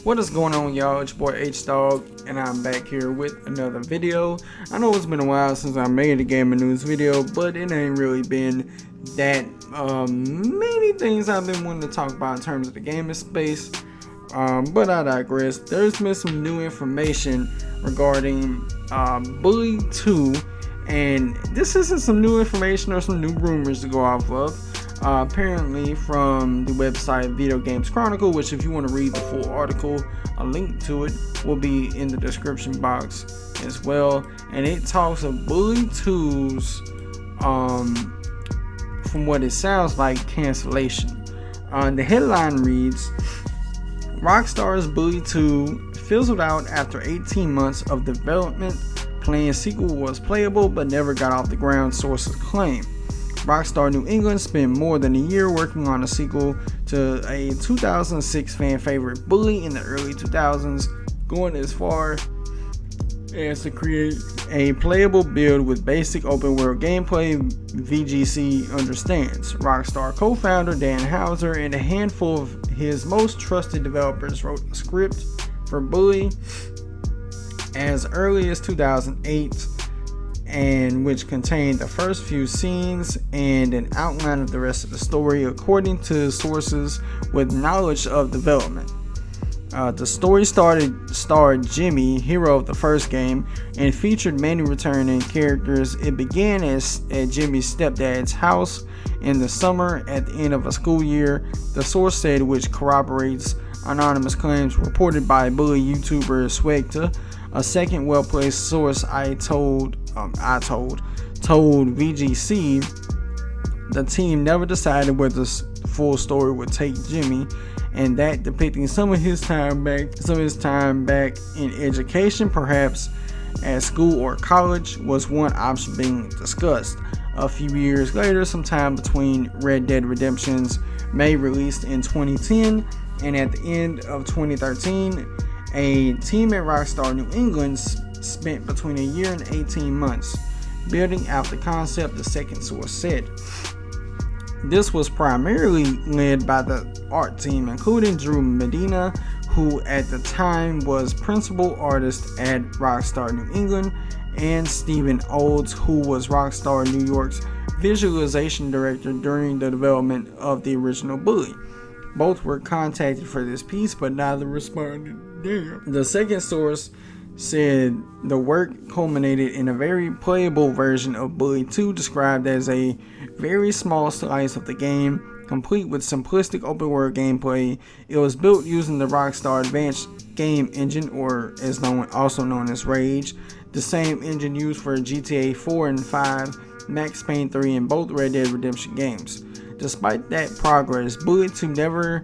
What is going on, y'all? It's your boy H-Dog, and I'm back here with another video. I know it's been a while since I made a gaming news video, but it ain't really been that many things I've been wanting to talk about in terms of the gaming space. But I digress. There's been some new information regarding Bully 2, and this isn't some new information or some new rumors to go off of. Apparently from the website Video Games Chronicle, which if you want to read the full article, a link to it will be in the description box as well. And it talks of Bully 2's, from what it sounds like, cancellation. The headline reads, Rockstar's Bully 2 fizzled out after 18 months of development. Playing sequel was playable but never got off the ground, sources claim. Rockstar New England spent more than a year working on a sequel to a 2006 fan favorite Bully in the early 2000s, going as far as to create a playable build with basic open world gameplay VGC understands. Rockstar co-founder Dan Houser and a handful of his most trusted developers wrote a script for Bully as early as 2008, and which contained the first few scenes and an outline of the rest of the story, according to sources with knowledge of development. The story starred Jimmy, hero of the first game, and featured many returning characters. It began at Jimmy's stepdad's house in the summer at the end of a school year, the source said, which corroborates anonymous claims reported by Bully YouTuber Swegta. A second well-placed source told VGC the team never decided where the full story would take Jimmy, and that depicting some of his time back in education, perhaps at school or college, was one option being discussed. A few years later, sometime between Red Dead Redemption's May release in 2010 and at the end of 2013, a team at Rockstar New England spent between a year and 18 months building out the concept, the second source said. This was primarily led by the art team, including Drew Medina, who at the time was principal artist at Rockstar New England, and Stephen Olds, who was Rockstar New York's visualization director during the development of the original Bully. Both were contacted for this piece, but neither responded. The second source said the work culminated in a very playable version of Bully 2, described as a very small slice of the game, complete with simplistic open world gameplay. It was built using the Rockstar Advanced Game Engine, or also known as Rage, the same engine used for GTA 4 and 5, Max Payne 3, and both Red Dead Redemption games. Despite that progress, Bully 2 never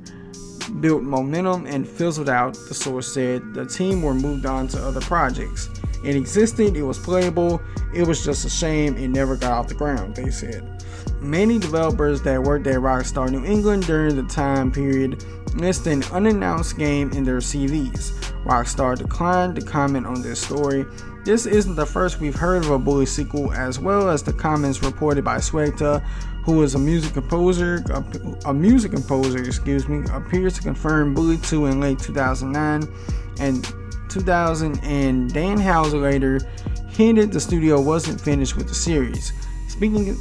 built momentum and fizzled out, the source said. The team were moved on to other projects. It existed, it was playable, it was just a shame it never got off the ground, they said. Many developers that worked at Rockstar New England during the time period listed an unannounced game in their CVs. Rockstar declined to comment on this story. This isn't the first we've heard of a Bully sequel, as well as the comments reported by Swegta, who is a music composer, appears to confirm Bully 2 in late 2009 and Dan Houser later hinted the studio wasn't finished with the series. Speaking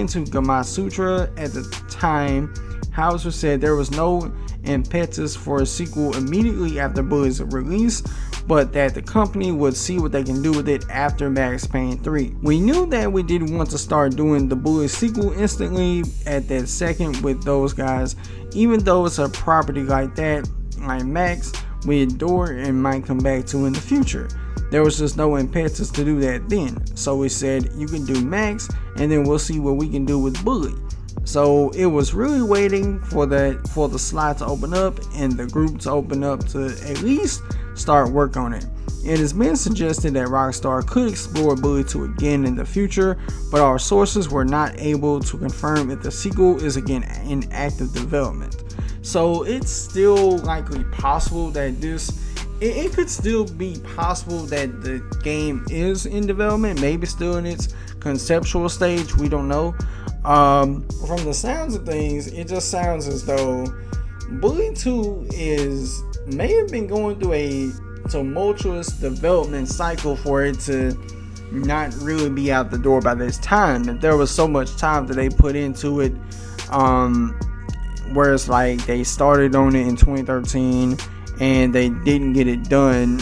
to Gamasutra at the time, Houser said there was no impetus for a sequel immediately after Bully's release, but that the company would see what they can do with it after Max Payne 3. We knew that we didn't want to start doing the Bully sequel instantly at that second with those guys, even though it's a property like that, like Max, we adore and might come back to in the future. There was just no impetus to do that then, so we said you can do Max and then we'll see what we can do with Bully. So it was really waiting for the slot to open up and the group to open up to at least start work on it. It has been suggested that Rockstar could explore Bully 2 again in the future, but our sources were not able to confirm if the sequel is again in active development. So it's still likely possible that it could still be possible that the game is in development, maybe still in its conceptual stage, we don't know. From the sounds of things, it just sounds as though Bully 2 may have been going through a tumultuous development cycle for it to not really be out the door by this time. And there was so much time that they put into it, where it's like they started on it in 2013 and they didn't get it done,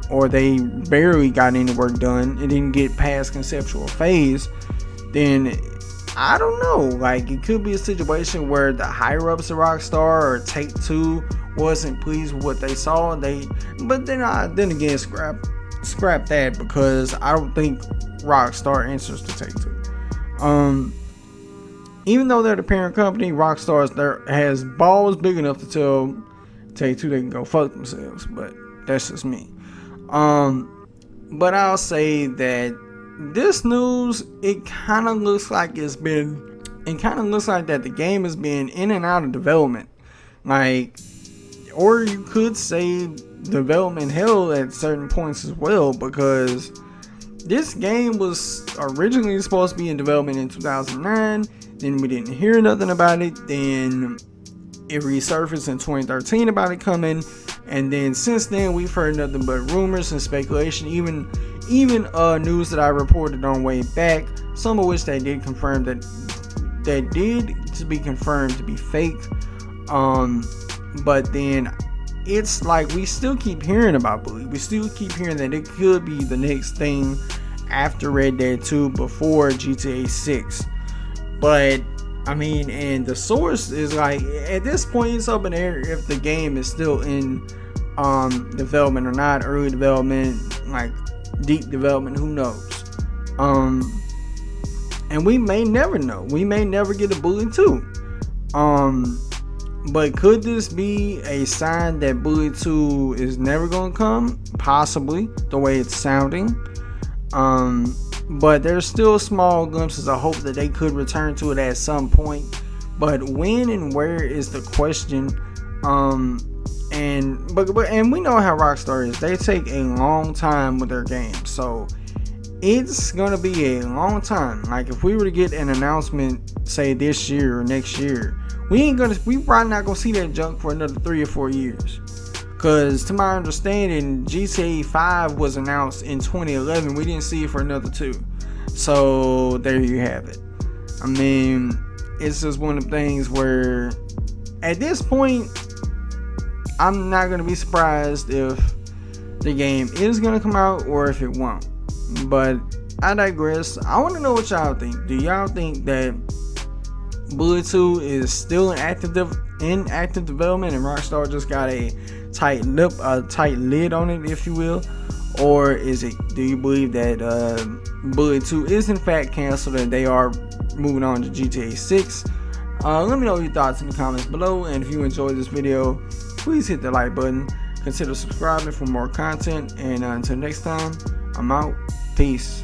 or they barely got any work done. It didn't get past conceptual phase. Then I don't know, like it could be a situation where the higher ups of Rockstar or Take-Two wasn't pleased with what they saw. But then again, scrap that, because I don't think Rockstar answers to Take-Two. Even though they're the parent company, Rockstar has balls big enough to tell Take-Two they can go fuck themselves. But that's just me. But I'll say that this news, it kind of looks like that the game has been in and out of development, like, or you could say development hell at certain points as well, because this game was originally supposed to be in development in 2009. Then we didn't hear nothing about it. Then it resurfaced in 2013 about it coming, and then since then we've heard nothing but rumors and speculation. Even news that I reported on way back, some of which they did confirm that did to be confirmed to be fake. But then it's like we still keep hearing about Bully. We still keep hearing that it could be the next thing after Red Dead 2 before GTA 6. But I mean, and the source is like, at this point it's up in the air if the game is still in development or not, early development, like deep development, who knows. And we may never know. We may never get a Bully 2. But could this be a sign that Bully 2 is never going to come? Possibly, the way it's sounding. But there's still small glimpses of hope that they could return to it at some point. But when and where is the question. And we know how Rockstar is. They take a long time with their games. So it's gonna be a long time. Like if we were to get an announcement, say this year or next year, we probably not gonna see that junk for another 3 or 4 years. Cause to my understanding, GTA 5 was announced in 2011. We didn't see it for another 2. So there you have it. I mean, it's just one of the things where at this point, I'm not gonna be surprised if the game is gonna come out or if it won't. But I digress. I want to know what y'all think. Do y'all think that Bully 2 is still in active development and Rockstar just got a tight lid on it, if you will? Or do you believe that Bully 2 is in fact canceled and they are moving on to GTA 6? Let me know your thoughts in the comments below, and if you enjoyed this video, please hit the like button, consider subscribing for more content, and until next time, I'm out. Peace.